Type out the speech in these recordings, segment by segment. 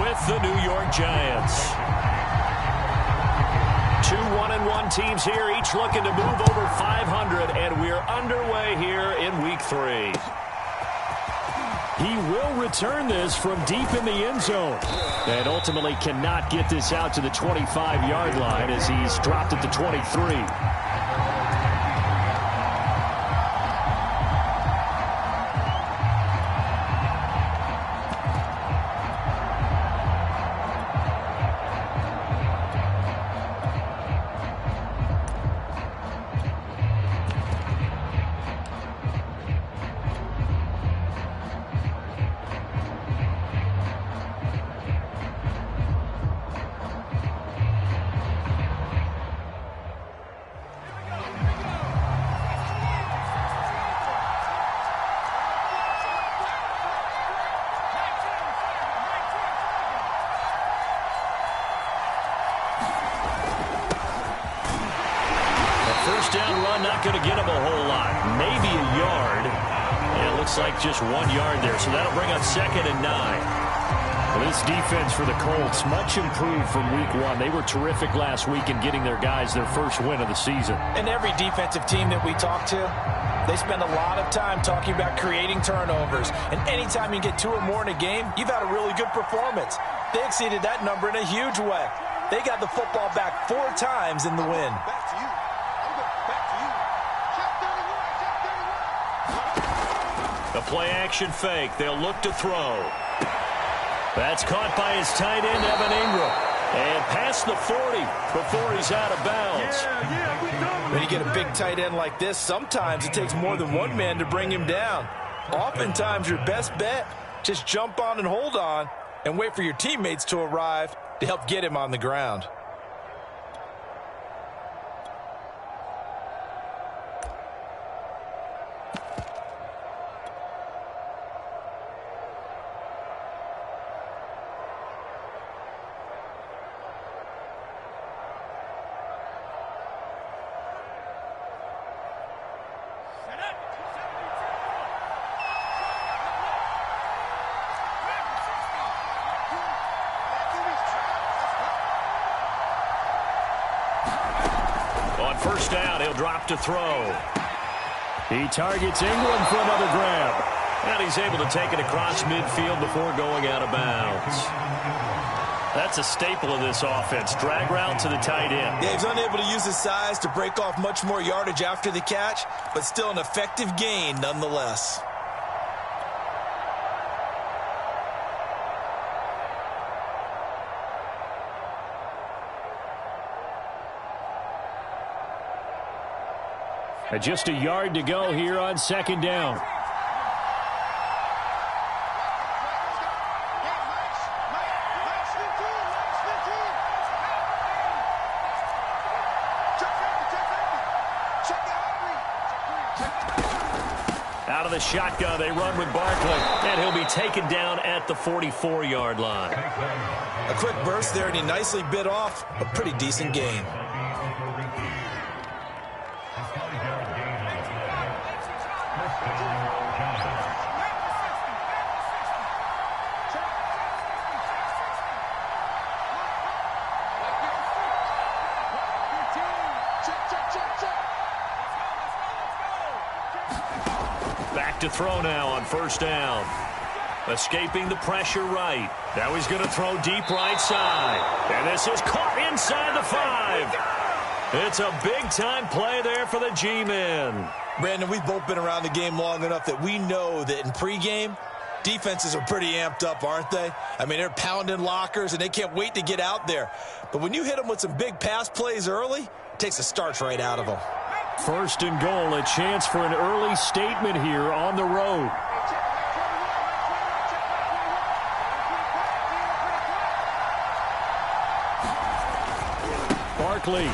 with the New York Giants. Two 1-1 teams here, each looking to move over 500, and we're underway here in Week 3. He will return this from deep in the end zone, and ultimately cannot get this out to the 25-yard line as he's dropped at the 23. Down run, not going to get him a whole lot. Maybe a yard. And it looks like just 1 yard there. So that'll bring up 2nd and 9. Well, this defense for the Colts, much improved from Week 1. They were terrific last week in getting their guys their first win of the season. And every defensive team that we talk to, they spend a lot of time talking about creating turnovers. And anytime you get 2 or more in a game, you've had a really good performance. They exceeded that number in a huge way. They got the football back 4 times in the win. The play-action fake. They'll look to throw. That's caught by his tight end, Evan Ingram. And past the 40 before he's out of bounds. When you get a big tight end like this, sometimes it takes more than one man to bring him down. Oftentimes, your best bet, just jump on and hold on and wait for your teammates to arrive to help get him on the ground. On first down, he'll drop to throw. He targets Ingram for another grab. And he's able to take it across midfield before going out of bounds. That's a staple of this offense. Drag route to the tight end. Yeah, he's unable to use his size to break off much more yardage after the catch, but still an effective gain nonetheless. Just a yard to go here on 2nd down. Out of the shotgun, they run with Barkley, and he'll be taken down at the 44-yard line. A quick burst there, and he nicely bit off a pretty decent gain. Back to throw now on first down. Escaping the pressure right. Now he's going to throw deep right side. And this is caught inside the 5. It's a big-time play there for the G-men. Brandon, we've both been around the game long enough that we know that in pregame, defenses are pretty amped up, aren't they? I mean, they're pounding lockers, and they can't wait to get out there. But when you hit them with some big pass plays early, it takes the starch right out of them. First and goal, a chance for an early statement here on the road. Barkley.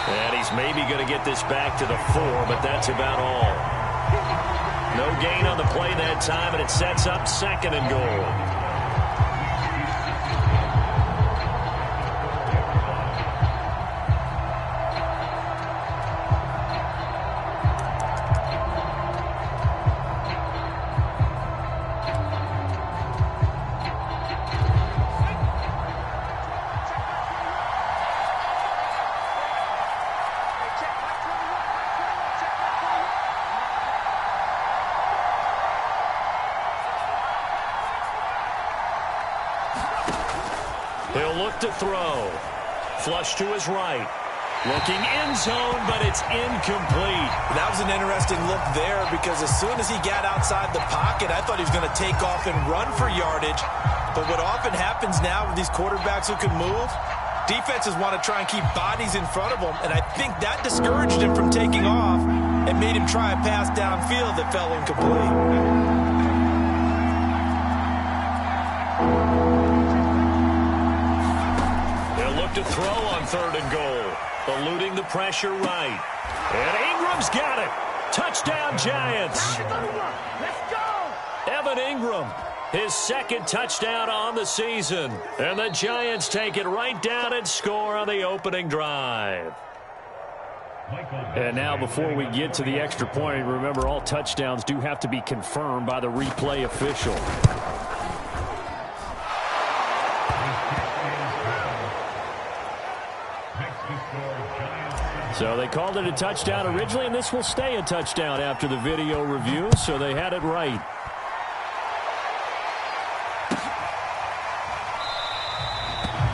And he's maybe going to get this back to the 4, but that's about all. No gain on the play that time, and it sets up 2nd and goal. He'll look to throw. Flush to his right. Looking end zone, but it's incomplete. That was an interesting look there because as soon as he got outside the pocket, I thought he was going to take off and run for yardage. But what often happens now with these quarterbacks who can move, defenses want to try and keep bodies in front of them, and I think that discouraged him from taking off and made him try a pass downfield that fell incomplete. They'll look to throw on 3rd and goal. Eluding the pressure right. And Ingram's got it. Touchdown, Giants. Let's go. Evan Ingram, his 2nd touchdown on the season. And the Giants take it right down and score on the opening drive. And now before we get to the extra point, remember all touchdowns do have to be confirmed by the replay official. So they called it a touchdown originally, and this will stay a touchdown after the video review, so they had it right.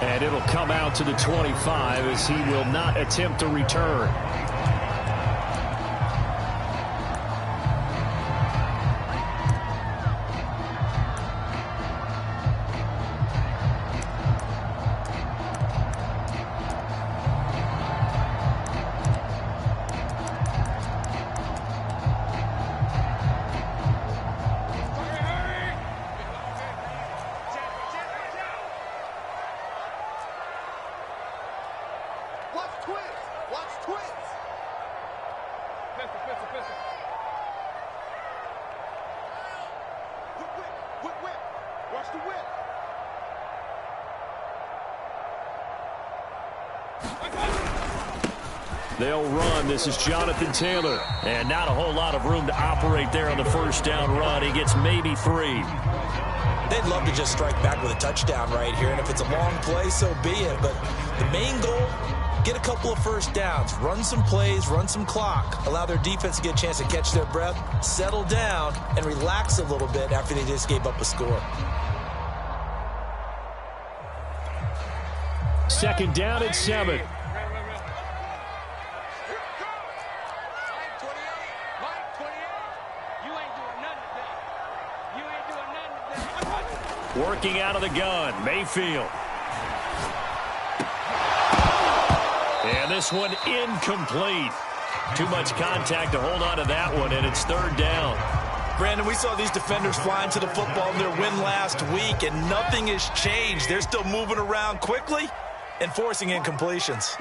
And it'll come out to the 25 as he will not attempt to return. They'll run. This is Jonathan Taylor. And not a whole lot of room to operate there on the first down run. He gets maybe 3. They'd love to just strike back with a touchdown right here, and if it's a long play, so be it. But the main goal, get a couple of first downs, run some plays, run some clock, allow their defense to get a chance to catch their breath, settle down, and relax a little bit after they just gave up a score. 2nd down and 7. Working out of the gun, Mayfield. And this one incomplete. Too much contact to hold on to that one, and it's 3rd down. Brandon, we saw these defenders flying to the football in their win last week, and nothing has changed. They're still moving around quickly and forcing incompletions.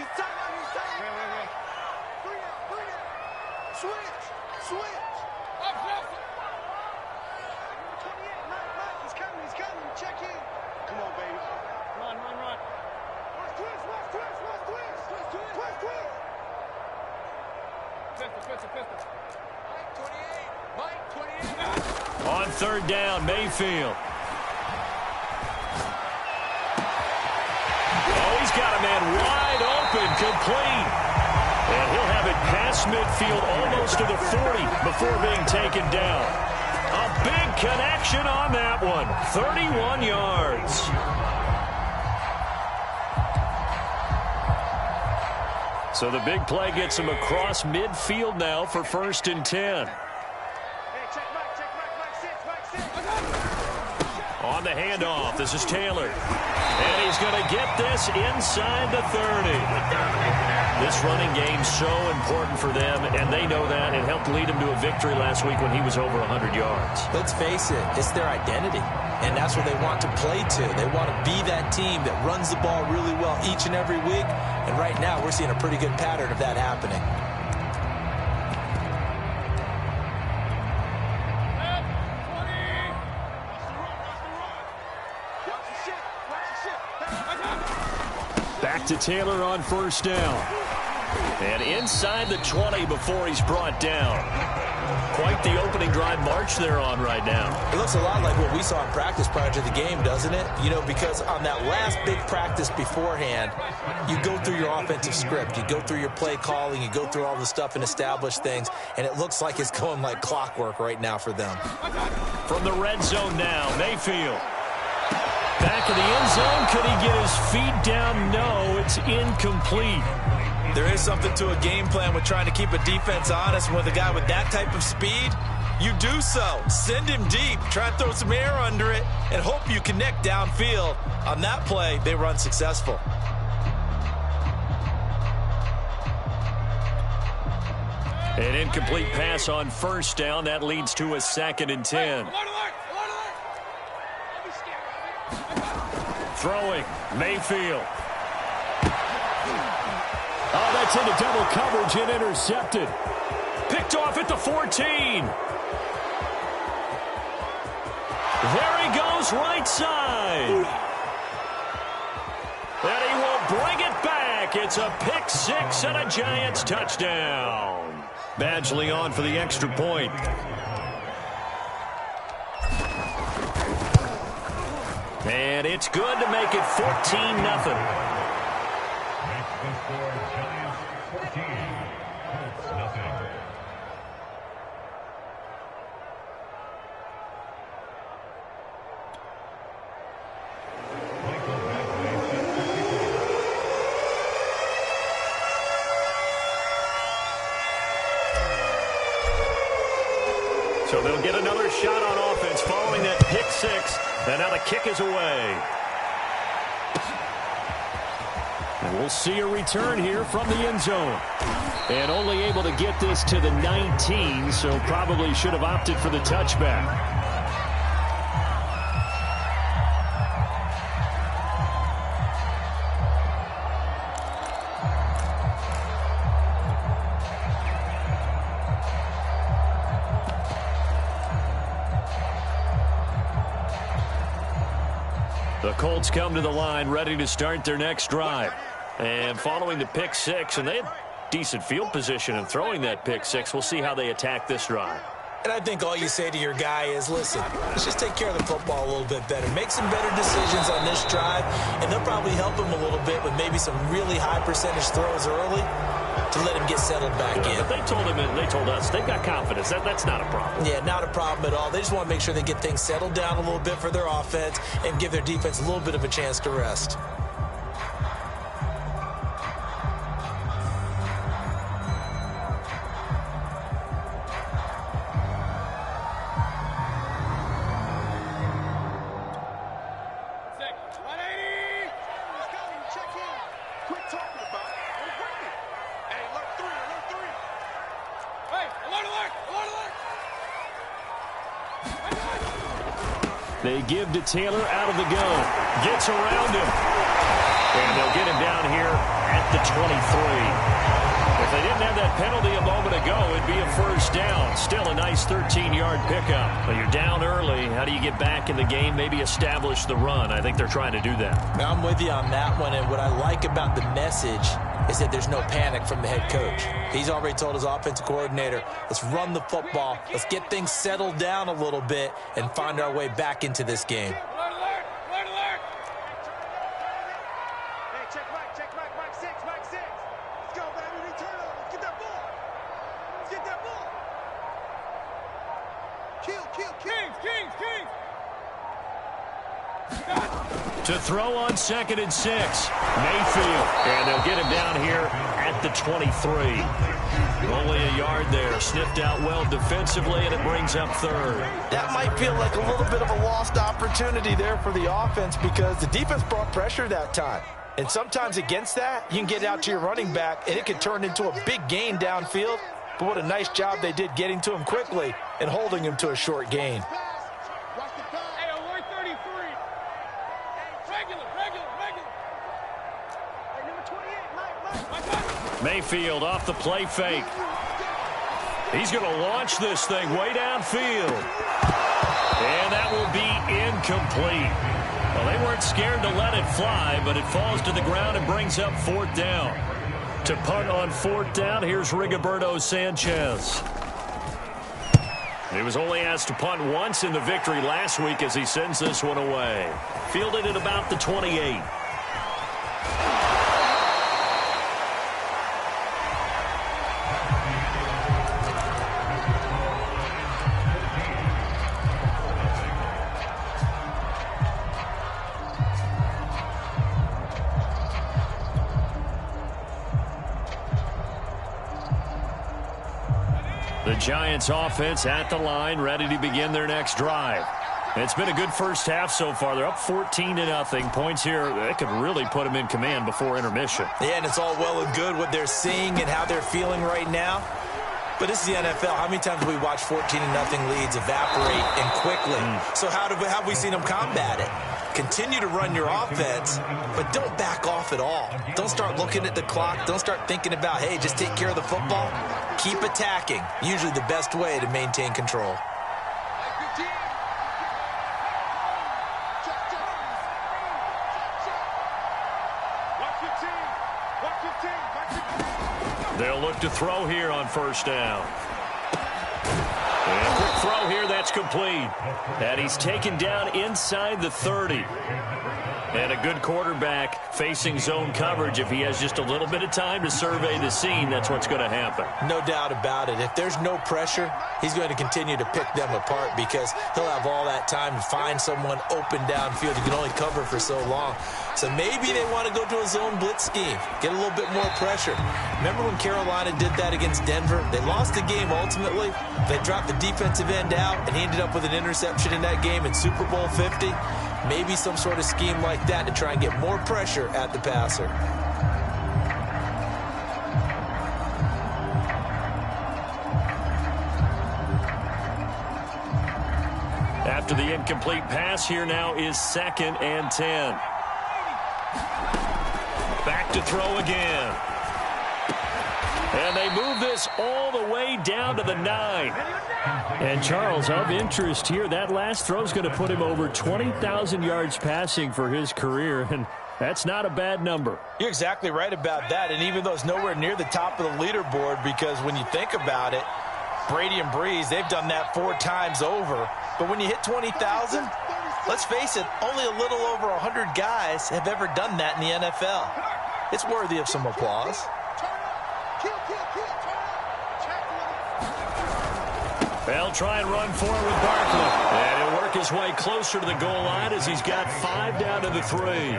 On 3rd down, Mayfield. Oh, he's got a man wide open, complete. And he'll have it past midfield almost to the 40 before being taken down. A big connection on that one. 31 yards. So the big play gets him across midfield now for 1st and 10. On the handoff, this is Taylor. And he's going to get this inside the 30. This running game's so important for them, and they know that. It helped lead him to a victory last week when he was over 100 yards. Let's face it, it's their identity, and that's what they want to play to. They want to be that team that runs the ball really well each and every week, and right now we're seeing a pretty good pattern of that happening. Back to Taylor on 1st down. And inside the 20 before he's brought down. Quite the opening drive march they're on right now. It looks a lot like what we saw in practice prior to the game, doesn't it? You know, because on that last big practice beforehand, you go through your offensive script. You go through your play calling. You go through all the stuff and establish things. And it looks like it's going like clockwork right now for them. From the red zone now, Mayfield. Back of the end zone, Could he get his feet down? No, it's incomplete. There is something to a game plan with trying to keep a defense honest. With a guy with that type of speed, you do so. Send him deep, try and throw some air under it, and hope you connect downfield. On that play, they were unsuccessful. An incomplete pass on first down. That leads to a 2nd and 10. Throwing, Mayfield. Oh, that's into double coverage and intercepted. Picked off at the 14. There he goes, right side. And he will bring it back. It's a pick 6 and a Giants touchdown. Badgley on for the extra point. And it's good to make it 14-0. So they'll get another shot on offense following that pick 6. And now the kick is away. And we'll see a return here from the end zone. And only able to get this to the 19, so probably should have opted for the touchback. The Colts come to the line, ready to start their next drive. And following the pick 6, and they had decent field position in throwing that pick 6. We'll see how they attack this drive. And I think all you say to your guy is, listen, let's just take care of the football a little bit better. Make some better decisions on this drive, and they'll probably help him a little bit with maybe some really high percentage throws early to let him get settled back in. But they told him, and they told us, they've got confidence. That's not a problem. Yeah, not a problem at all. They just want to make sure they get things settled down a little bit for their offense and give their defense a little bit of a chance to rest. They give to Taylor out of the gun. Gets around him. And they'll get him down here at the 23. If they didn't have that penalty a moment ago, it'd be a first down. Still a nice 13-yard pickup. But you're down early. How do you get back in the game? Maybe establish the run. I think they're trying to do that. I'm with you on that one. And what I like about the message is that there's no panic from the head coach. He's already told his offensive coordinator, let's run the football. Let's get things settled down a little bit and find our way back into this game. To throw on 2nd and 6. Mayfield. And they'll get him down here at the 23. Only a yard there. Sniffed out well defensively, and it brings up 3rd. That might feel like a little bit of a lost opportunity there for the offense because the defense brought pressure that time. And sometimes against that, you can get out to your running back, and it can turn into a big gain downfield. But what a nice job they did getting to him quickly and holding him to a short gain. Mayfield off the play fake. He's going to launch this thing way downfield. And that will be incomplete. Well, they weren't scared to let it fly, but it falls to the ground and brings up 4th down. To punt on 4th down, here's Rigoberto Sanchez. He was only asked to punt once in the victory last week as he sends this one away. Fielded at about the 28. The Giants offense at the line, ready to begin their next drive. It's been a good first half so far. They're up 14-0. Points here, that could really put them in command before intermission. Yeah, and it's all well and good what they're seeing and how they're feeling right now. But this is the NFL. How many times have we watched 14-0 leads evaporate and quickly? So how have we seen them combat it? Continue to run your offense, but don't back off at all. Don't start looking at the clock. Don't start thinking about, hey, just take care of the football. Keep attacking. Usually the best way to maintain control. They'll look to throw here on first down. And quick throw here, that's complete. And he's taken down inside the 30. And a good quarterback facing zone coverage. If he has just a little bit of time to survey the scene, that's what's going to happen. No doubt about it. If there's no pressure, he's going to continue to pick them apart because he'll have all that time to find someone open downfield. He can only cover for so long. So maybe they want to go to a zone blitz scheme, get a little bit more pressure. Remember when Carolina did that against Denver? They lost the game ultimately. They dropped the defensive end out, and he ended up with an interception in that game in Super Bowl 50. Maybe some sort of scheme like that to try and get more pressure at the passer. After the incomplete pass, here now is 2nd and 10. Back to throw again. And they move this all the way down to the 9. And, Charles, of interest here, that last throw is going to put him over 20,000 yards passing for his career, and that's not a bad number. You're exactly right about that, and even though it's nowhere near the top of the leaderboard, because when you think about it, Brady and Breeze, they've done that 4 times over. But when you hit 20,000, let's face it, only a little over 100 guys have ever done that in the NFL. It's worthy of some applause. They'll try and run forward with Barkley. And he'll work his way closer to the goal line as he's got 5 down to the 3.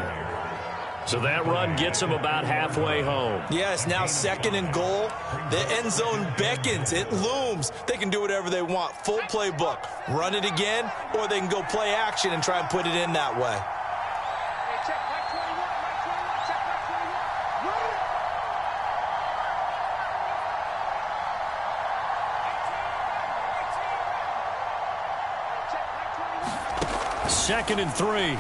So that run gets him about halfway home. Yeah, it's now 2nd and goal. The end zone beckons. It looms. They can do whatever they want. Full playbook. Run it again, or they can go play action and try and put it in that way. Second and 3.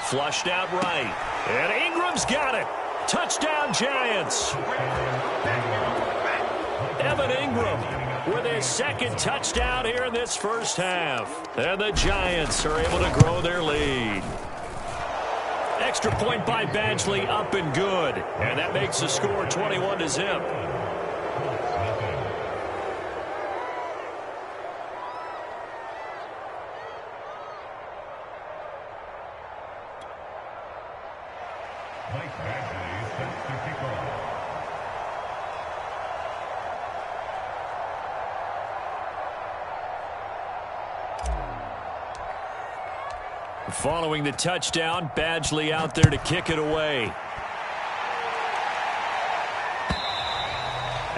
Flushed out right. And Ingram's got it. Touchdown, Giants. Evan Ingram with his 2nd touchdown here in this first half. And the Giants are able to grow their lead. Extra point by Badgley, up and good. And that makes the score 21-0. Following the touchdown, Badgley out there to kick it away.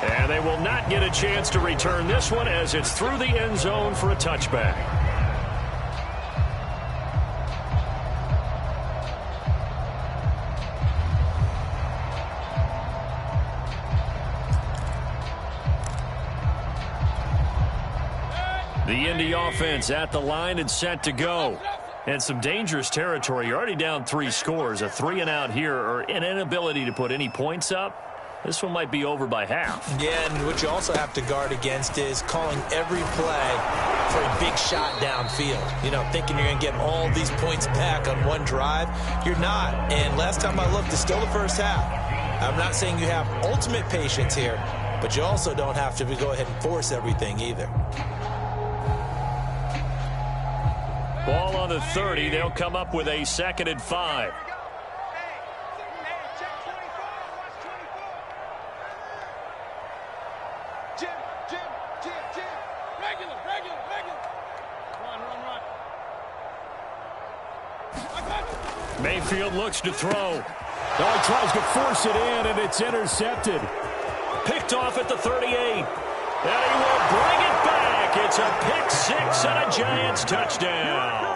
And they will not get a chance to return this one as it's through the end zone for a touchback. The Indy offense at the line and set to go. And some dangerous territory. You're already down 3 scores. A 3-and-out here, or an inability to put any points up. This one might be over by half. Yeah, and what you also have to guard against is calling every play for a big shot downfield. You know, thinking you're going to get all these points back on one drive. You're not. And last time I looked, it's still the first half. I'm not saying you have ultimate patience here, but you also don't have to go ahead and force everything either. Ball on the 30. They'll come up with a 2nd and 5. Mayfield looks to throw. Oh, he tries to force it in, and it's intercepted. Picked off at the 38. And he will bring it back. It's a pick-6 and a Giants touchdown.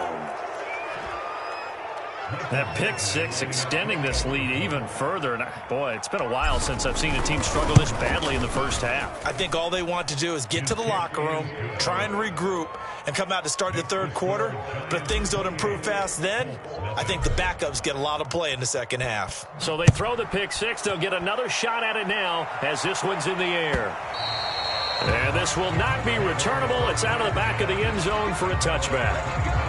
That pick-6 extending this lead even further. And boy, it's been a while since I've seen a team struggle this badly in the first half. I think all they want to do is get to the locker room, try and regroup, and come out to start the third quarter. But if things don't improve fast then, I think the backups get a lot of play in the second half. So they throw the pick-6. They'll get another shot at it now as this one's in the air. And this will not be returnable. It's out of the back of the end zone for a touchback.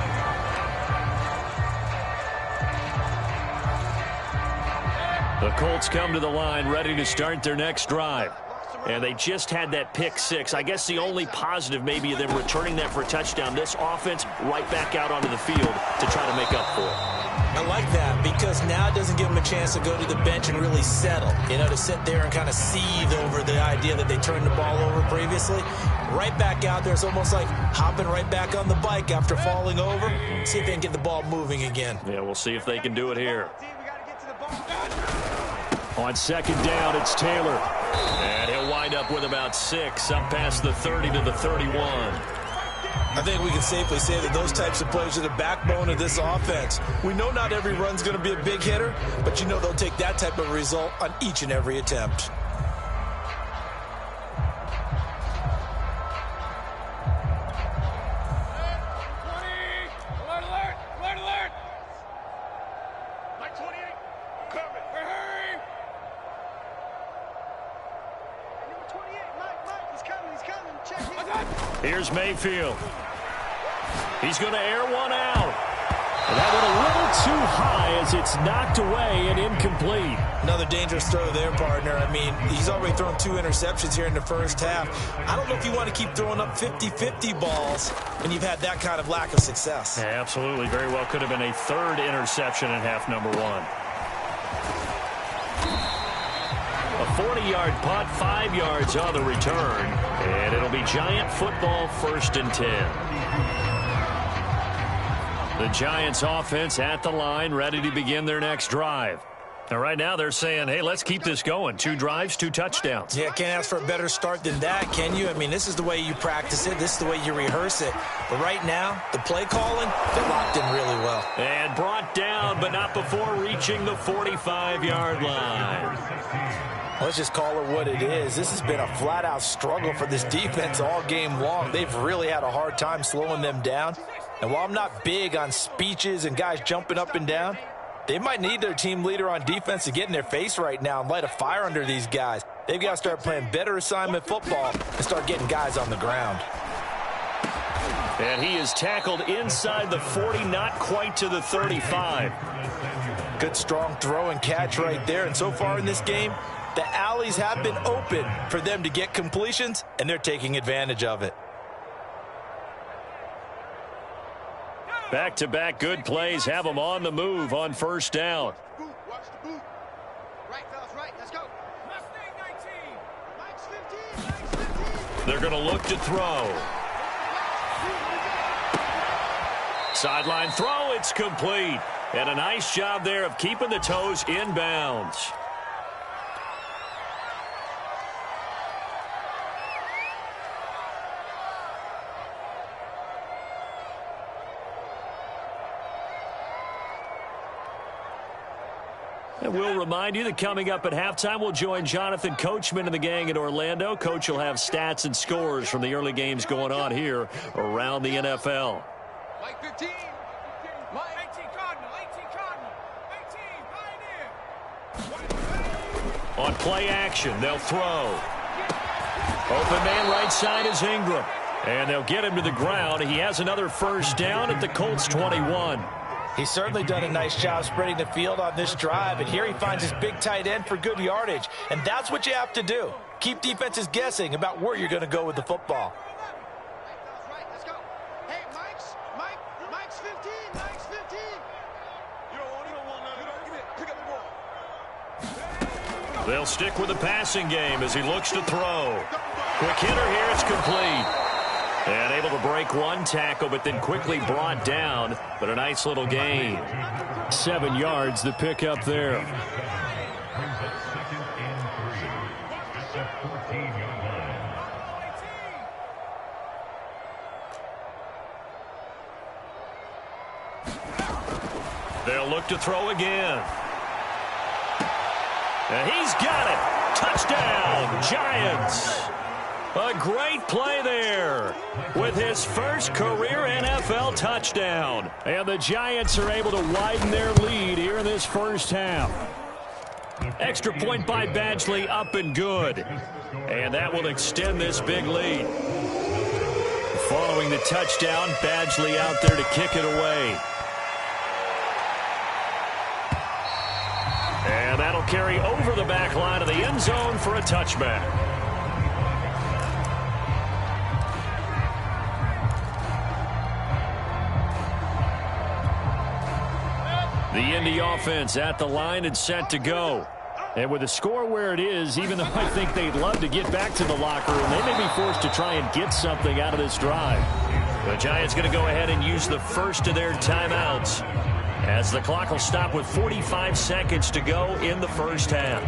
The Colts come to the line ready to start their next drive. And they just had that pick-6. I guess the only positive maybe of them returning that for a touchdown. This offense right back out onto the field to try to make up for it. I like that because now it doesn't give them a chance to go to the bench and really settle. You know, to sit there and kind of seethe over the idea that they turned the ball over previously. Right back out there. It's almost like hopping right back on the bike after falling over. See if they can get the ball moving again. Yeah, we'll see if they can do it here. On second down, it's Taylor. And he'll wind up with about 6, up past the 30 to the 31. I think we can safely say that those types of plays are the backbone of this offense. We know not every run's going to be a big hitter, but you know they'll take that type of result on each and every attempt. Here's Mayfield. He's going to air one out. And that went a little too high as it's knocked away and incomplete. Another dangerous throw there, partner. I mean, he's already thrown 2 interceptions here in the first half. I don't know if you want to keep throwing up 50-50 balls when you've had that kind of lack of success. Yeah, absolutely. Very well could have been a 3rd interception in half number 1. A 40-yard punt, 5 yards on the return. And it'll be Giant football, 1st and 10. The Giants offense at the line, ready to begin their next drive. Now, right now, they're saying, hey, let's keep this going. 2 drives, 2 touchdowns. Yeah, can't ask for a better start than that, can you? I mean, this is the way you practice it. This is the way you rehearse it. But right now, the play calling, they're locked in really well. And brought down, but not before reaching the 45-yard line. Let's just call it what it is. This has been a flat-out struggle for this defense all game long. They've really had a hard time slowing them down. And while I'm not big on speeches and guys jumping up and down, they might need their team leader on defense to get in their face right now and light a fire under these guys. They've got to start playing better assignment football and start getting guys on the ground. And he is tackled inside the 40, not quite to the 35. Good strong throw and catch right there. And so far in this game, the alleys have been open for them to get completions, and they're taking advantage of it. Back-to-back good plays have them on the move on 1st down. Watch the boot. Right, fellas, right. Let's go. Mustang 19. Mike's 15. They're going to look to throw. Sideline throw, it's complete. And a nice job there of keeping the toes in bounds. And we'll remind you that coming up at halftime, we'll join Jonathan Coachman and the gang in Orlando. Coach will have stats and scores from the early games going on here around the NFL. Mike 15. Mike 18 Cardinal. 18 Pioneer. On play action, they'll throw. Open man right side is Ingram. And they'll get him to the ground. He has another 1st down at the Colts 21. He's certainly done a nice job spreading the field on this drive, and here he finds his big tight end for good yardage. And that's what you have to do. Keep defenses guessing about where you're going to go with the football. Right, let's go. Hey, Mike's 15. Mike's 15. You don't want none. Give it. Pick up the ball. They'll stick with the passing game as he looks to throw. Quick hitter here, it's complete. And able to break one tackle, but then quickly brought down. But a nice little gain. 7 yards, the pickup there. They'll look to throw again. And he's got it. Touchdown, Giants. A great play there with his first career NFL touchdown. And the Giants are able to widen their lead here in this first half. Extra point by Badgley, up and good. And that will extend this big lead. Following the touchdown, Badgley out there to kick it away. And that'll carry over the back line of the end zone for a touchback. The Indy offense at the line and set to go. And with the score where it is, even though I think they'd love to get back to the locker room, they may be forced to try and get something out of this drive. The Giants going to go ahead and use the first of their timeouts, as the clock will stop with 45 seconds to go in the first half.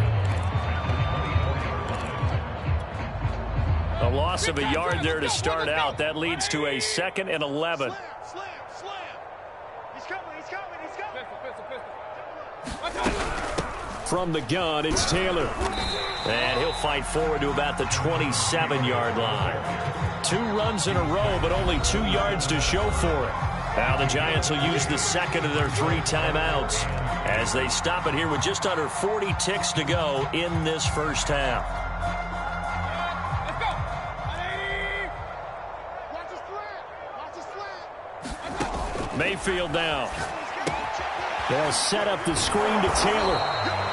A loss of a yard there to start out. That leads to a 2nd and 11. Slam. He's coming. From the gun, it's Taylor. And he'll fight forward to about the 27-yard line. 2 runs in a row, but only 2 yards to show for it. Now the Giants will use the second of their 3 timeouts as they stop it here with just under 40 ticks to go in this first half. Mayfield down. They'll set up the screen to Taylor.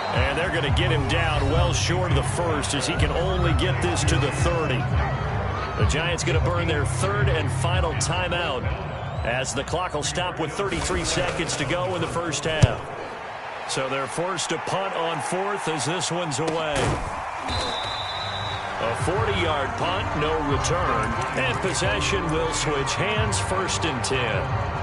And they're going to get him down well short of the first, as he can only get this to the 30. The Giants going to burn their 3rd and final timeout, as the clock will stop with 33 seconds to go in the first half. So they're forced to punt on 4th as this one's away. A 40-yard punt, no return, and possession will switch hands, 1st and 10.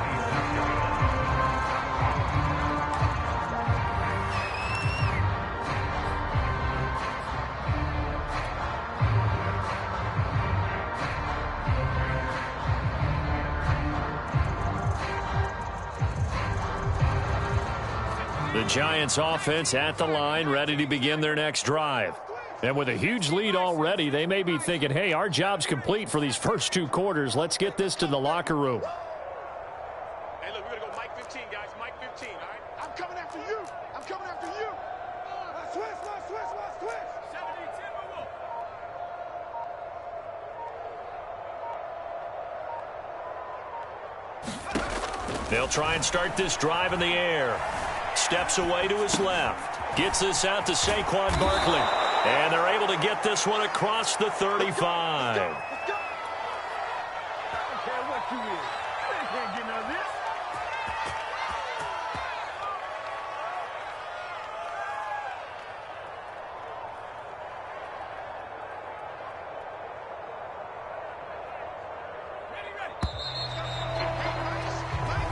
The Giants offense at the line, ready to begin their next drive. And with a huge lead already, they may be thinking, hey, our job's complete for these first 2 quarters. Let's get this to the locker room. Hey, look, we're going to go Mike 15, guys. Mike 15, all right? I'm coming after you. Switch. 17-10, they'll try and start this drive in the air. Steps away to his left. Gets this out to Saquon Barkley. And they're able to get this one across the 35. Let's go. I don't care what you is. You can't get none of this.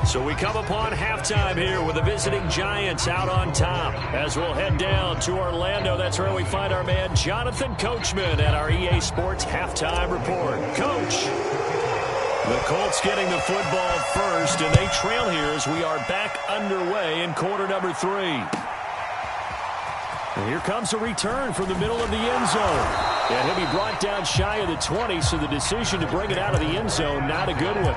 So we come upon halftime here with the visiting Giants out on top. As we'll head down to Orlando, that's where we find our man Jonathan Coachman at our EA Sports Halftime Report. Coach, the Colts getting the football first, and they trail here as we are back underway in quarter number 3. And here comes a return from the middle of the end zone. And he'll be brought down shy of the 20, so the decision to bring it out of the end zone, not a good one.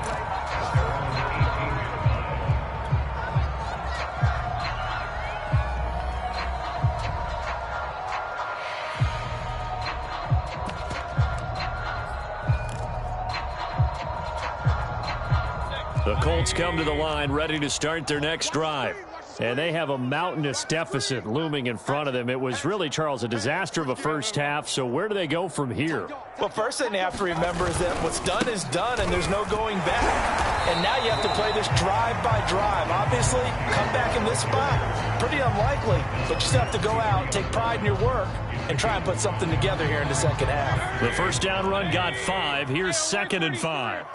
The Colts come to the line ready to start their next drive. And they have a mountainous deficit looming in front of them. It was really, Charles, a disaster of a first half. So where do they go from here? Well, first thing they have to remember is that what's done is done, and there's no going back. And now you have to play this drive by drive. Obviously, come back in this spot, pretty unlikely. But you still have to go out, take pride in your work, and try and put something together here in the second half. The first down run got 5. Here's 2nd and 5.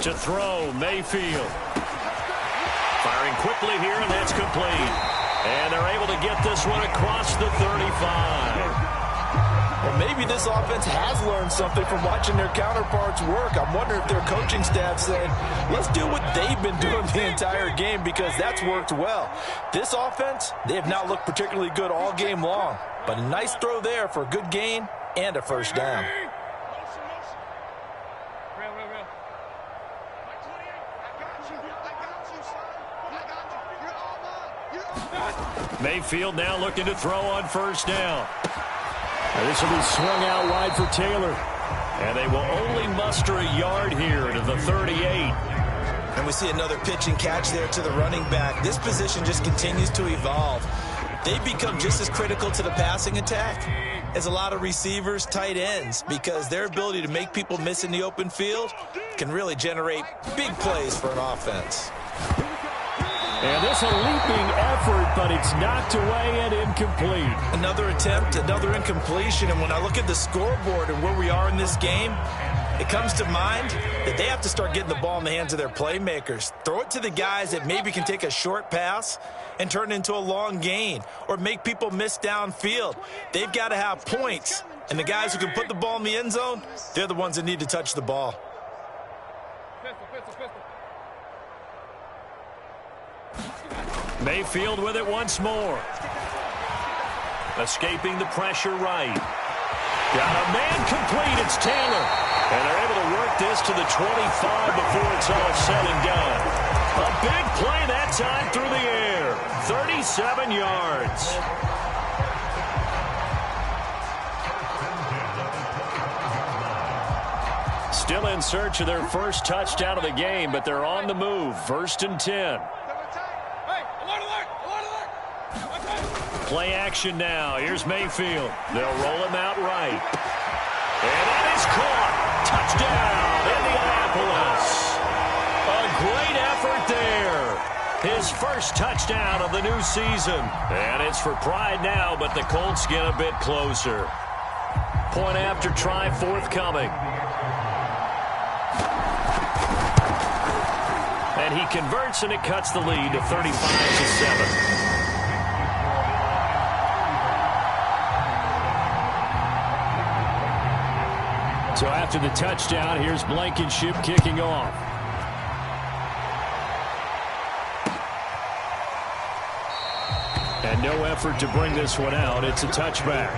To throw, Mayfield. Firing quickly here, and that's complete. And they're able to get this one across the 35. Well, maybe this offense has learned something from watching their counterparts work. I'm wondering if their coaching staff saying, let's do what they've been doing the entire game because that's worked well. This offense, they have not looked particularly good all game long, but a nice throw there for a good gain and a first down. Mayfield now looking to throw on first down. This will be swung out wide for Taylor. And they will only muster a yard here to the 38. And we see another pitch and catch there to the running back. This position just continues to evolve. They become just as critical to the passing attack as a lot of receivers, tight ends, because their ability to make people miss in the open field can really generate big plays for an offense. And this a leaping effort, but it's knocked away and incomplete. Another attempt, another incompletion, and when I look at the scoreboard and where we are in this game, it comes to mind that they have to start getting the ball in the hands of their playmakers. Throw it to the guys that maybe can take a short pass and turn it into a long gain or make people miss downfield. They've got to have points, and the guys who can put the ball in the end zone, they're the ones that need to touch the ball. Mayfield with it once more. Escaping the pressure right. Got a man complete. It's Taylor. And they're able to work this to the 25 before it's all said and done. A big play that time through the air. 37 yards. Still in search of their first touchdown of the game, but they're on the move. 1st and 10. Play action now. Here's Mayfield. They'll roll him out right. And that is caught. Touchdown, Indianapolis. A great effort there. His first touchdown of the new season. And it's for pride now, but the Colts get a bit closer. Point after try forthcoming. And he converts, and it cuts the lead to 35-7. So after the touchdown, here's Blankenship kicking off. And no effort to bring this one out. It's a touchback.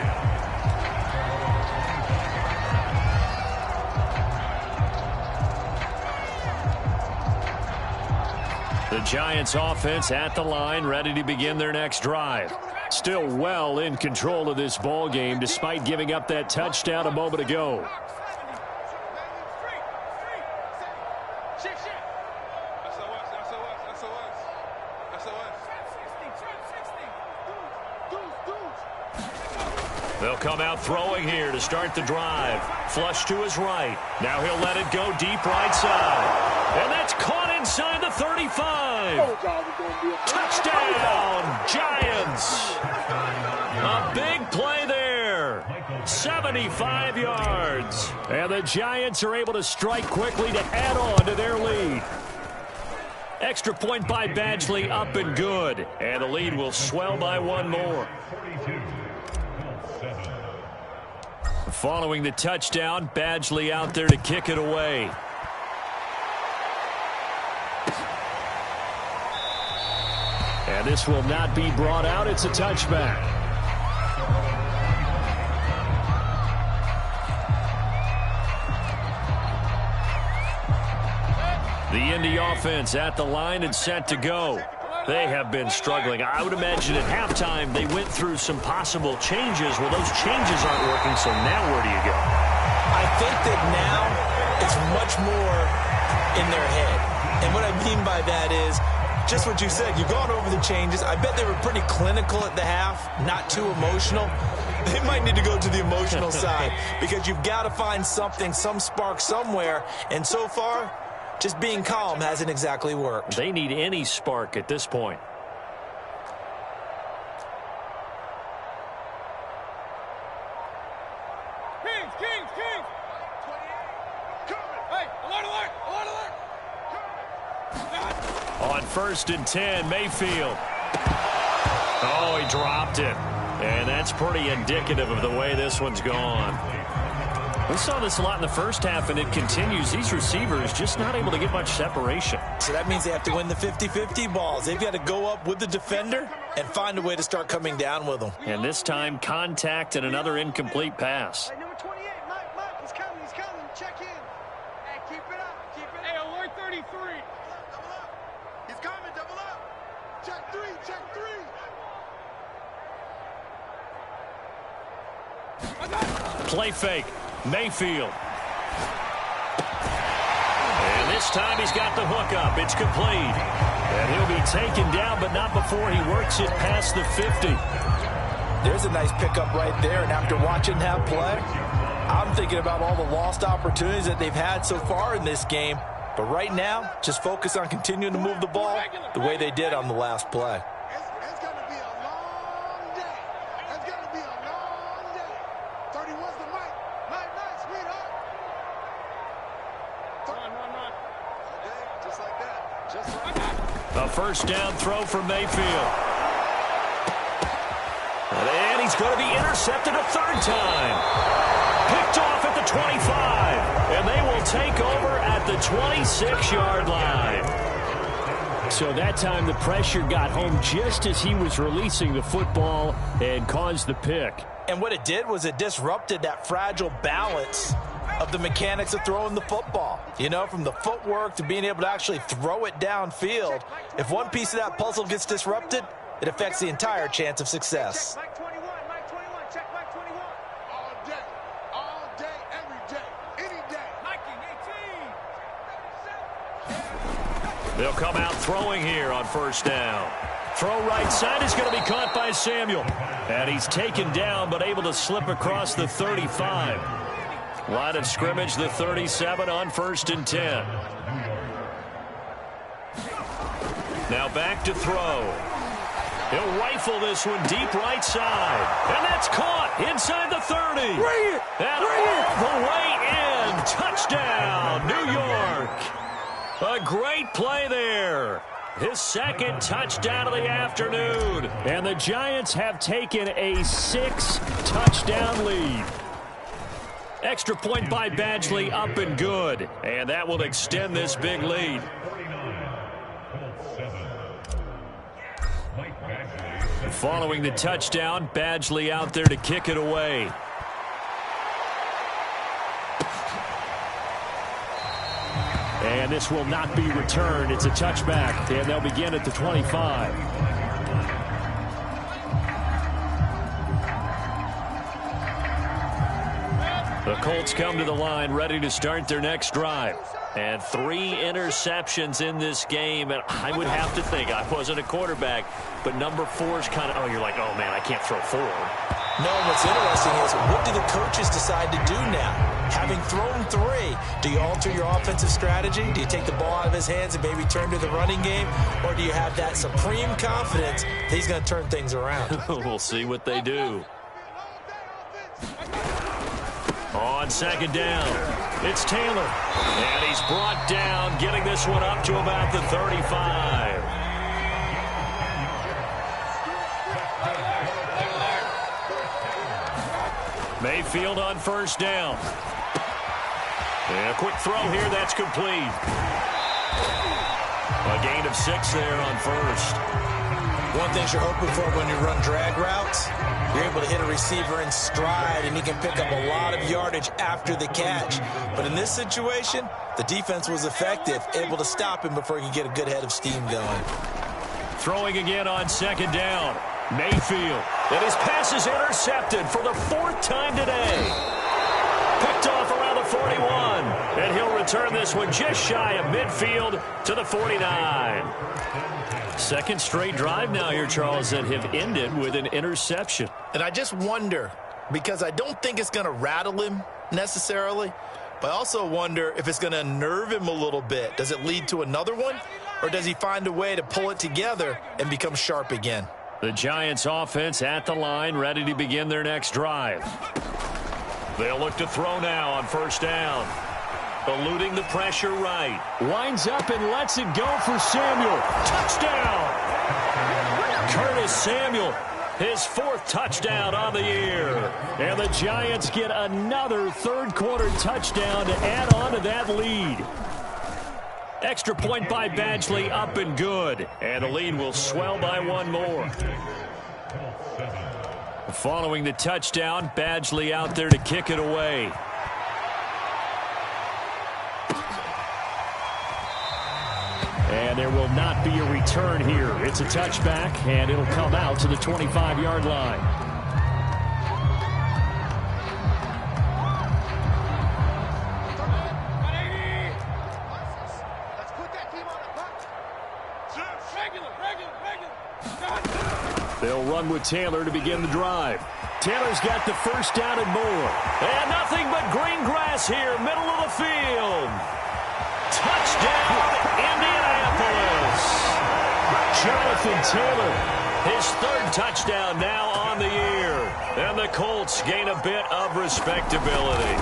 The Giants offense at the line, ready to begin their next drive. Still well in control of this ball game despite giving up that touchdown a moment ago. They'll come out throwing here to start the drive. Flush to his right. Now he'll let it go deep right side. And that's caught inside the 35. Touchdown, Giants. A big play there. 75 yards. And the Giants are able to strike quickly to add on to their lead. Extra point by Badgley, up and good. And the lead will swell by one more. Following the touchdown, Badgley out there to kick it away. And this will not be brought out. It's a touchback. The Indy offense at the line and set to go. They have been struggling. I would imagine at halftime they went through some possible changes. Well, those changes aren't working, so now where do you go? I think that now it's much more in their head. And what I mean by that is just what you said. You've gone over the changes. I bet they were pretty clinical at the half, not too emotional. They might need to go to the emotional side because you've got to find something, some spark somewhere. And so far, just being calm hasn't exactly worked. They need any spark at this point. Kings! Hey, alert! On 1st and 10, Mayfield. Oh, he dropped it. And that's pretty indicative of the way this one's gone. We saw this a lot in the first half, and it continues. These receivers just not able to get much separation. So that means they have to win the 50-50 balls. They've got to go up with the defender and find a way to start coming down with them. And this time, contact and another incomplete pass. Hey, number 28, Mike, he's coming, check in. Hey, keep it up, Hey, alert 33. Double up. He's coming, double up. Check three. Play fake. Mayfield. And this time he's got the hook up. It's complete. And he'll be taken down, but not before he works it past the 50. There's a nice pickup right there, and after watching that play, I'm thinking about all the lost opportunities that they've had so far in this game. But right now, just focus on continuing to move the ball the way they did on the last play. It's going to be a long day. 31's the Mike, sweetheart. Run. Okay, just like that. A first down throw from Mayfield. And he's going to be intercepted a third time. Picked off at the 25. And they will take over at the 26-yard line. So that time the pressure got home just as he was releasing the football and caused the pick. And what it did was it disrupted that fragile balance of the mechanics of throwing the football. You know, from the footwork to being able to actually throw it downfield. If one piece of that puzzle gets disrupted, it affects the entire chance of success. Check Mike 21, check Mike 21. All day, every day, any day. Mikey 18. They'll come out throwing here on first down. Throw right side is going to be caught by Samuel. And he's taken down but able to slip across the 35. Line of scrimmage, the 37 on 1st and 10. Now back to throw. He'll rifle this one deep right side. And that's caught inside the 30. Bring it! And all the way in. Touchdown, New York. A great play there. His second touchdown of the afternoon. And the Giants have taken a 6-touchdown lead. Extra point by Badgley, up and good. And that will extend this big lead. Following the touchdown, Badgley out there to kick it away. And this will not be returned. It's a touchback, and they'll begin at the 25. The Colts come to the line, ready to start their next drive. And 3 interceptions in this game, and I would have to think, I wasn't a quarterback, but number 4 is kind of, you're like, oh, man, I can't throw 4. No, what's interesting is, what do the coaches decide to do now? Having thrown 3, do you alter your offensive strategy? Do you take the ball out of his hands and maybe turn to the running game? Or do you have that supreme confidence that he's going to turn things around? We'll see what they do. On second down, it's Taylor. And he's brought down, getting this one up to about the 35. Mayfield on first down. And a quick throw here, that's complete. A gain of 6 there on first. One thing you're hoping for when you run drag routes, you're able to hit a receiver in stride, and he can pick up a lot of yardage after the catch. But in this situation, the defense was effective, able to stop him before he could get a good head of steam going. Throwing again on second down. Mayfield. And his pass is intercepted for the 4th time today. Picked off around the 41. And he'll return this one just shy of midfield to the 49. Second straight drive now here, Charles, that have ended with an interception. And I just wonder, because I don't think it's going to rattle him necessarily, but I also wonder if it's going to unnerve him a little bit. Does it lead to another one? Or does he find a way to pull it together and become sharp again? The Giants offense at the line, ready to begin their next drive. They'll look to throw now on first down. Eluding the pressure right. Winds up and lets it go for Samuel. Touchdown! Curtis Samuel His 4th touchdown on the year. And the Giants get another third-quarter touchdown to add on to that lead. Extra point by Badgley, up and good. And the lead will swell by 1 more. Following the touchdown, Badgley out there to kick it away. And there will not be a return here. It's a touchback, and it'll come out to the 25-yard line. They'll run with Taylor to begin the drive. Taylor's got the first down and more. And nothing but green grass here, middle of the field. Touchdown, Indianapolis. Jonathan Taylor, his 3rd touchdown now on the year. And the Colts gain a bit of respectability.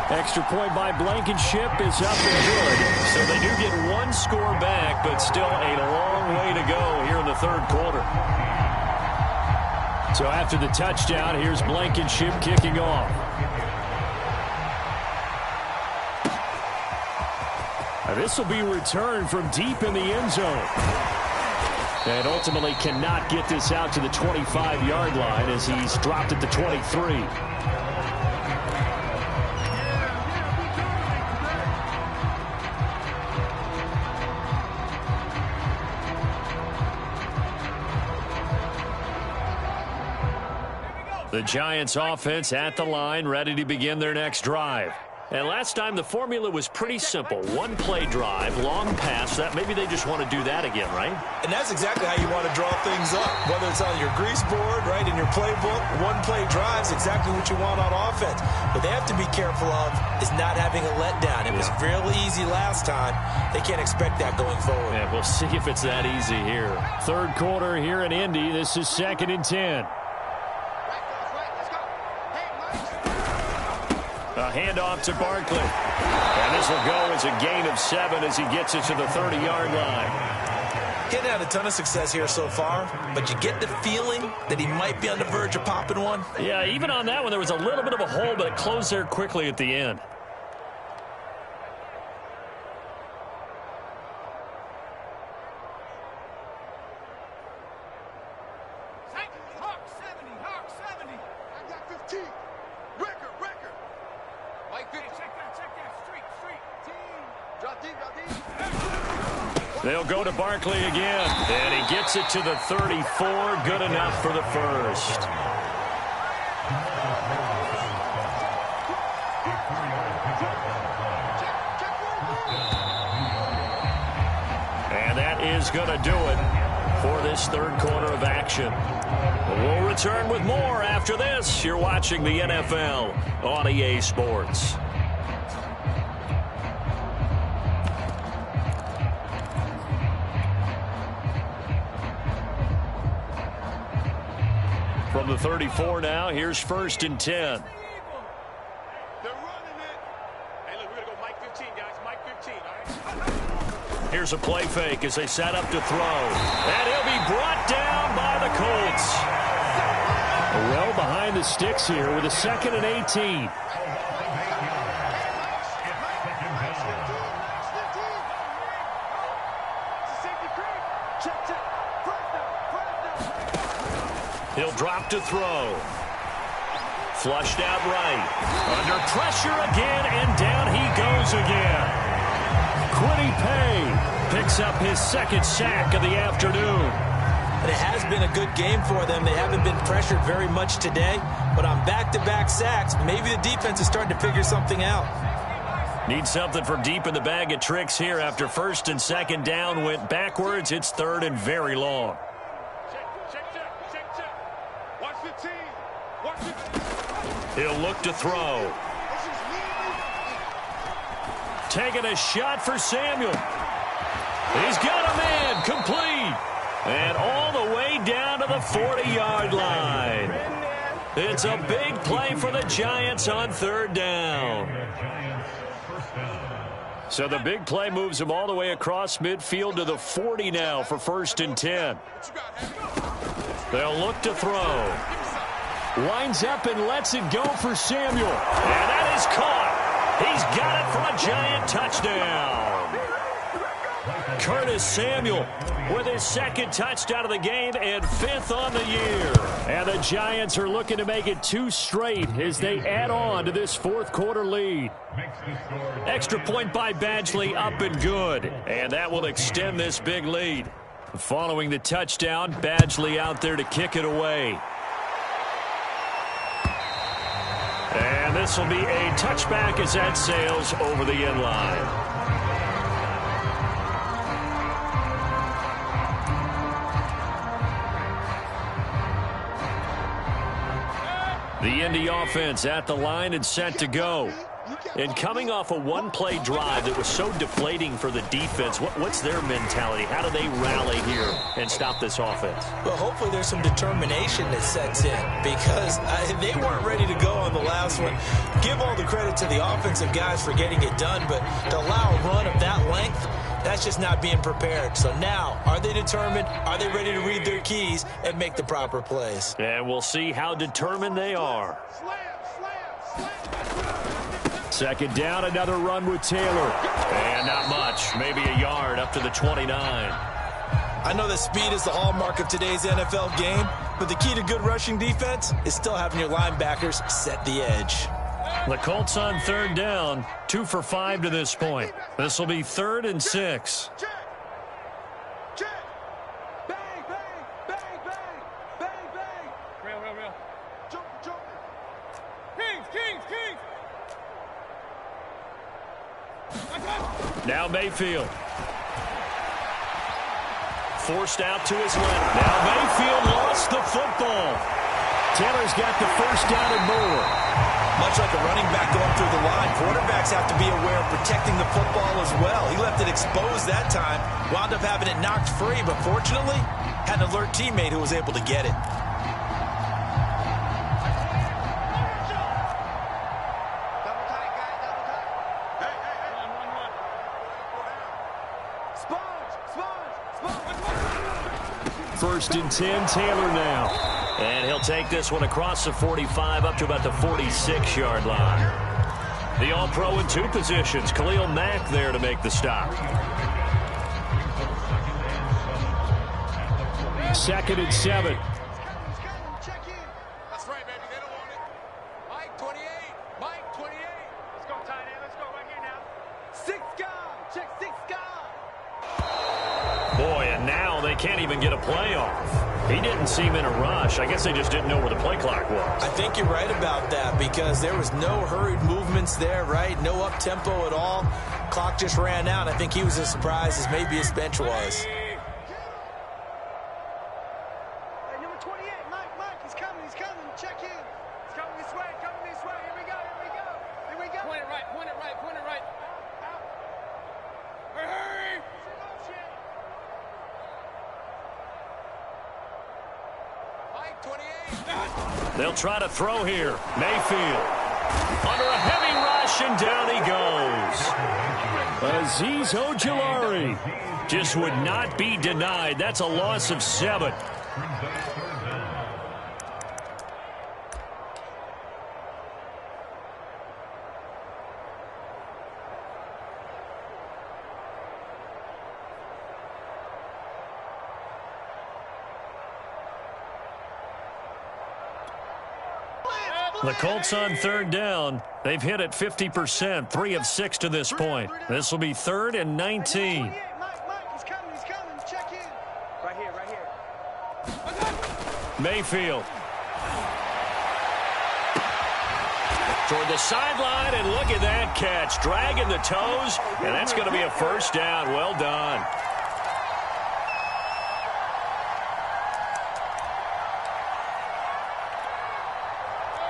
Extra point by Blankenship is up and good. So they do get 1 score back, but still a long way to go here in the 3rd quarter. So after the touchdown, here's Blankenship kicking off. This will be returned from deep in the end zone. And ultimately cannot get this out to the 25-yard line as he's dropped at the 23. The Giants offense at the line, ready to begin their next drive. And last time the formula was pretty simple. 1-play drive, long pass. That maybe they just want to do that again, right? And that's exactly how you want to draw things up. Whether it's on your grease board, right, in your playbook, 1-play drives, exactly what you want on offense. What they have to be careful of is not having a letdown. It was really easy last time. They can't expect that going forward. Yeah, we'll see if it's that easy here. 3rd quarter here in Indy. This is 2nd and 10. A handoff to Barkley. And this will go as a gain of 7 as he gets it to the 30-yard line. He hasn't had a ton of success here so far, but you get the feeling that he might be on the verge of popping one. Yeah, even on that one, there was a little bit of a hole, but it closed there quickly at the end. They'll go to Barkley again, and he gets it to the 34. Good enough for the first. And that is going to do it for this 3rd quarter of action. We'll return with more after this. You're watching the NFL on EA Sports. From the 34 now, here's 1st and 10. They're running it. Hey, look, we're going to go Mike 15, guys. Mike 15, all right? Here's a play fake as they set up to throw. And he'll be brought down by the Colts. Well behind the sticks here with a 2nd and 18. He'll drop to throw. Flushed out right. Under pressure again, and down he goes again. Quiddy Pay picks up his 2nd sack of the afternoon. And it has been a good game for them. They haven't been pressured very much today, but on back-to-back sacks, maybe the defense is starting to figure something out. Need something for deep in the bag of tricks here after 1st and 2nd down went backwards. It's 3rd and very long. He'll look to throw. Taking a shot for Samuel. He's got a man complete. And all the way down to the 40-yard line. It's a big play for the Giants on 3rd down. So the big play moves him all the way across midfield to the 40 now for 1st and 10. They'll look to throw. Winds up and lets it go for Samuel. And that is caught. He's got it for a giant touchdown. Curtis Samuel with his 2nd touchdown of the game and 5th on the year. And the Giants are looking to make it 2 straight as they add on to this 4th quarter lead. Extra point by Badgley, up and good. And that will extend this big lead. Following the touchdown, Badgley out there to kick it away. And this will be a touchback as that sails over the end line. The Indy offense at the line and set to go. And coming off a one-play drive that was so deflating for the defense, what's their mentality? How do they rally here and stop this offense? Well, hopefully there's some determination that sets in because they weren't ready to go on the last one. Give all the credit to the offensive guys for getting it done, but to allow a run of that length, that's just not being prepared. So now, are they determined? Are they ready to read their keys and make the proper plays? And we'll see how determined they are. Second down, another run with Taylor. And not much, maybe a yard up to the 29. I know that speed is the hallmark of today's NFL game, but the key to good rushing defense is still having your linebackers set the edge. The Colts on 3rd down, 2 for 5 to this point. This will be 3rd and 6. Now Mayfield. Forced out to his left. Now Mayfield lost the football. Taylor's got the 1st down and more. Much like a running back going through the line, quarterbacks have to be aware of protecting the football as well. He left it exposed that time, wound up having it knocked free, but fortunately, had an alert teammate who was able to get it. First and 10, Taylor now. And he'll take this one across the 45 up to about the 46-yard line. The All-Pro in 2 positions. Khalil Mack there to make the stop. 2nd and 7. That's right, baby. They don't want it. Mike 28. Mike 28. Let's go, tight end. Let's go right here now. 6 guard. Check 6 guard. Boy, and now they can't even get a play off. He didn't seem in a rush. I guess they just didn't know where the play clock was. I think you're right about that because there was no hurried movements there, right? No up-tempo at all. Clock just ran out. I think he was as surprised as maybe his bench was. Hey, number 28. Mike, he's coming. Check in. He's coming this way. Here we go. Point it right. Hurry. Mike 28. They'll try to throw here. Mayfield. Under a heavy rush, and down he goes. Azeez Ojulari just would not be denied. That's a loss of 7. The Colts on 3rd down. They've hit it 50%, 3 of 6 to this point. This will be 3rd and 19. Mike, he's coming. Check in. Right here. Mayfield. Toward the sideline, and look at that catch. Dragging the toes, and that's going to be a 1st down. Well done.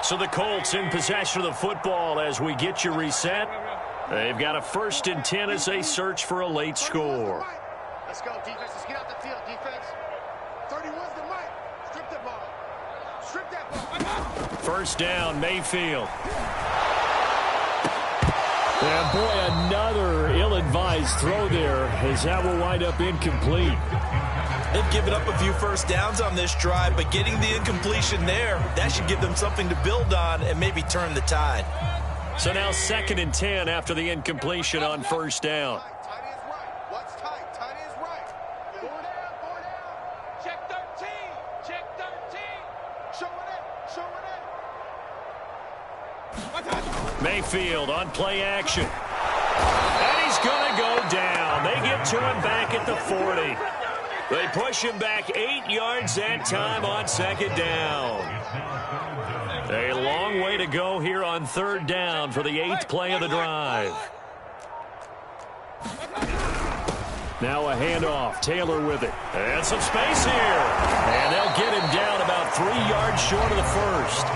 So the Colts in possession of the football as we get you reset. They've got a 1st and 10 as they search for a late score. Let's go, defense. Let's get out the field, defense. 31's the mic. Strip that ball. Strip that ball. 1st down, Mayfield. And boy, another his throw there, as that will wind up incomplete. They've given up a few first downs on this drive, but getting the incompletion there, that should give them something to build on and maybe turn the tide. So now 2nd and 10 after the incompletion on first down. Tight is right. What's tight? Tight is right. 4 down, 4 down. Check 13. Check 13. Show it. Mayfield on play action. And he's going to go down. They get to him back at the 40. They push him back 8 yards that time on 2nd down. A long way to go here on 3rd down for the 8th play of the drive. Now a handoff. Taylor with it. And some space here. And they'll get him down about 3 yards short of the first.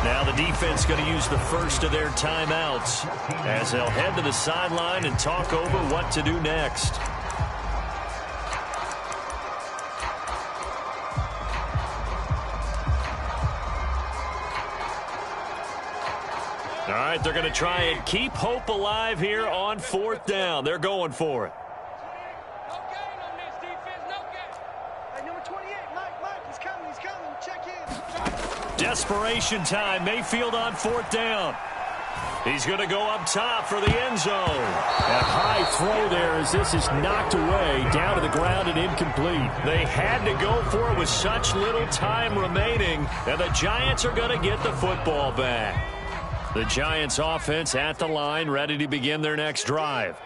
Now the defense going to use the first of their timeouts as they'll head to the sideline and talk over what to do next. All right, they're going to try and keep hope alive here on 4th down. They're going for it. No gain on this defense. No gain. Hey, number 28, Mike, he's coming. Check in. Desperation time. Mayfield on 4th down. He's going to go up top for the end zone. That high throw there as this is knocked away down to the ground and incomplete. They had to go for it with such little time remaining, and the Giants are going to get the football back. The Giants offense at the line, ready to begin their next drive.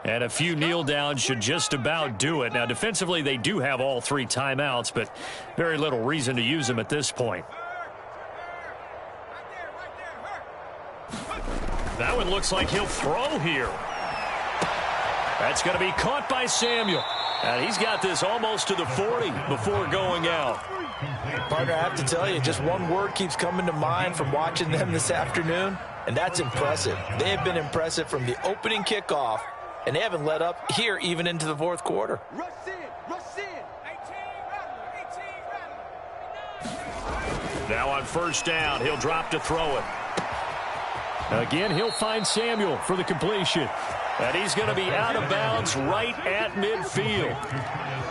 And a few kneel downs should just about do it. Now, defensively, they do have all 3 timeouts, but very little reason to use them at this point. That one looks like he'll throw here. That's going to be caught by Samuel. And he's got this almost to the 40 before going out. Partner, I have to tell you, just one word keeps coming to mind from watching them this afternoon, and that's impressive. They have been impressive from the opening kickoff, and they haven't let up here even into the 4th quarter. Rush in. 18, Now on first down, he'll drop to throw it. Again, he'll find Samuel for the completion. And he's going to be out of bounds right at midfield.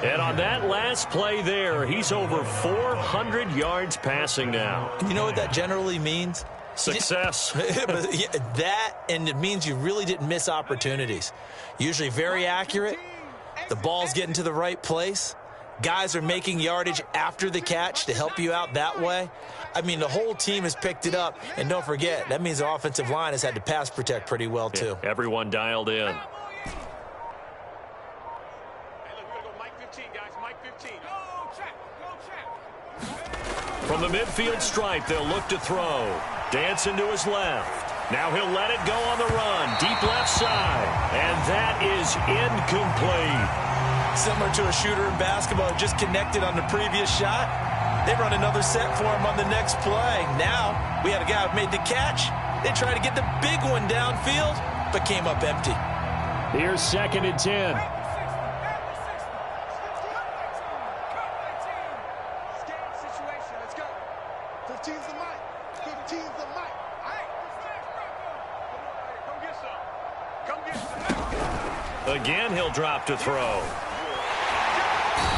And on that last play there, he's over 400 yards passing now. You know what that generally means? Success. That, and it means you really didn't miss opportunities. Usually very accurate. The ball's getting to the right place. Guys are making yardage after the catch to help you out that way. I mean, the whole team has picked it up. And don't forget, that means the offensive line has had to pass protect pretty well, too. Yeah, everyone dialed in. Hey, look, we got to go Mike 15, guys. Mike 15. Go, check. From the midfield stripe, they'll look to throw. Dancing to his left. Now he'll let it go on the run. Deep left side. And that is incomplete. Similar to a shooter in basketball, just connected on the previous shot. They run another set for him on the next play. Now, we had a guy who made the catch. They tried to get the big one downfield, but came up empty. Here's 2nd and 10. Situation. Let's go. 15's the mic. 15's the mic. Hey. Come get some. Come get some. Again, he'll drop to throw.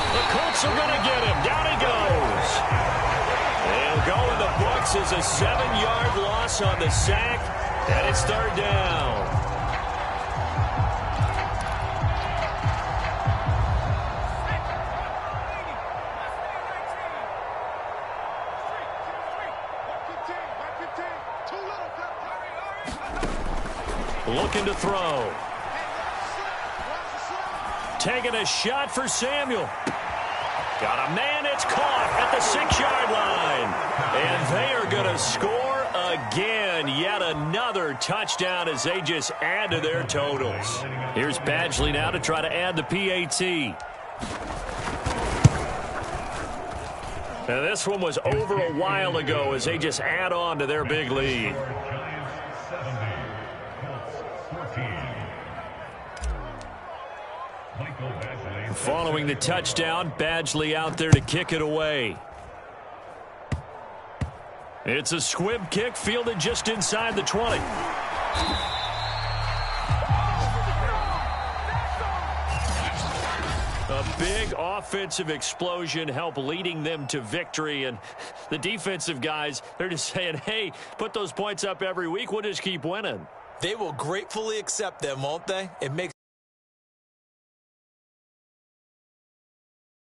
The Colts are going to get him. Down he goes. They'll go in the books as a 7-yard loss on the sack, and it's 3rd down. Looking to throw. Taking a shot for Samuel. Got a man, it's caught at the 6-yard line. And they are going to score again. Yet another touchdown as they just add to their totals. Here's Badgley now to try to add the PAT. Now this one was over a while ago as they just add on to their big lead. Following the touchdown, Badgley out there to kick it away. It's a squib kick fielded just inside the 20. A big offensive explosion helped leading them to victory. And the defensive guys, they're just saying, hey, put those points up every week. We'll just keep winning. They will gratefully accept them, won't they? It makes